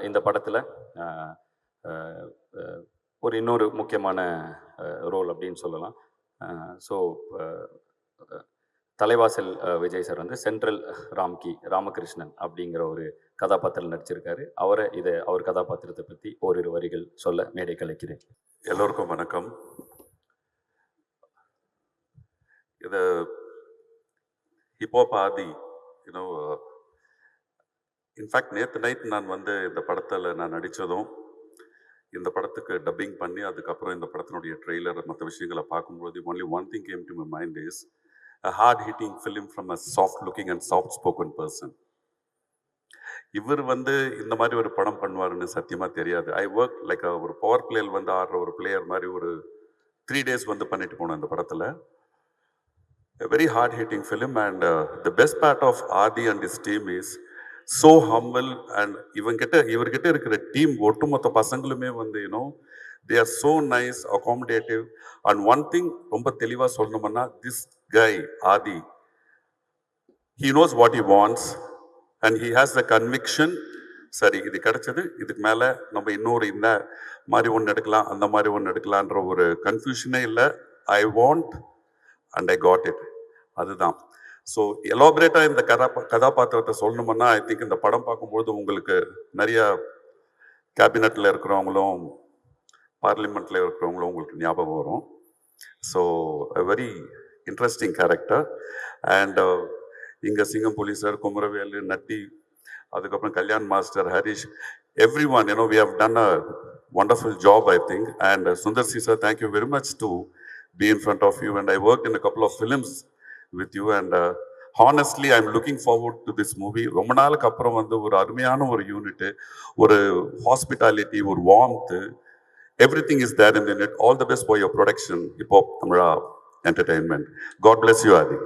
இந்த படத்தில் ஒரு இன்னொரு முக்கியமான ரோல் அப்படின்னு சொல்லலாம். ஸோ தலைவாசல் விஜய் சார் வந்து சென்ட்ரல் ராமகிருஷ்ணன் அப்படிங்கிற ஒரு கதாபாத்திரம் நடிச்சிருக்காரு. அவர் கதாபாத்திரத்தை பற்றி ஓரிரு வரிகள் சொல்ல மேடை கலைக்கிறேன். எல்லோருக்கும் வணக்கம். இது ஹிப்ஹாப் ஆதி, யூனோ, இன்ஃபேக்ட் நேற்று நைட் நான் வந்து இந்த படத்தில் நான் நடித்ததும், இந்த படத்துக்கு டப்பிங் பண்ணி அதுக்கப்புறம் இந்த படத்தினுடைய ட்ரெய்லர் மற்ற விஷயங்களை பார்க்கும்போது only one thing came to my mind is a hard hitting film from a soft looking and soft spoken person. இவர் வந்து இந்த மாதிரி ஒரு படம் பண்ணுவாருன்னு சத்தியமாக தெரியாது. ஐ ஒர்க் லைக் ஒரு பவர் பிளேயர் வந்து ஆடுற ஒரு பிளேயர் மாதிரி ஒரு 3 days வந்து பண்ணிட்டு போனோம் இந்த படத்தில். A very hard hitting film, and the best part of Adi and his team is so humble, and இவர்கிட்ட இருக்கிற டீம் ஒட்டுமொத்த பசங்களுமே வந்து they are so nice, accommodative, and one thing ரொம்ப தெளிவாக சொல்லணும்னா, this guy Adi, he knows what he wants and he has the conviction. சரி, இது கிடைச்சது, இதுக்கு மேலே நம்ம இன்னொரு இந்த மாதிரி ஒன்று எடுக்கலாம், அந்த மாதிரி ஒன்று எடுக்கலான்ற ஒரு கன்ஃபியூஷனே இல்லை. I want and I got it, அதுதான். ஸோ எலாபரேட்டாக இந்த கதாபாத்திரத்தை சொல்லணும்னா, ஐ திங்க் இந்த படம் பார்க்கும்போது உங்களுக்கு நிறைய கேபினட்டில் இருக்கிறவங்களும் பார்லிமெண்ட்டில் இருக்கிறவங்களும் உங்களுக்கு ஞாபகம் வரும். So a very interesting character. And இங்கே சிங்கம் போலீஸர், குமரவேலு, நட்டி, அதுக்கப்புறம் Kalyan master, Harish, everyone, we have done a wonderful job, I think. And Sundar C sir, thank you very much to be in front of you. And I worked in a couple of films with you, and honestly I'm looking forward to this movie. ரொம்ப நாளுக்கு அப்புறம் வந்து ஒரு அருமையான ஒரு unit, ஒரு hospitality, ஒரு warmth, everything is there in it. All the best for your production, Hip Hop Tamara Entertainment. God bless you, Adi.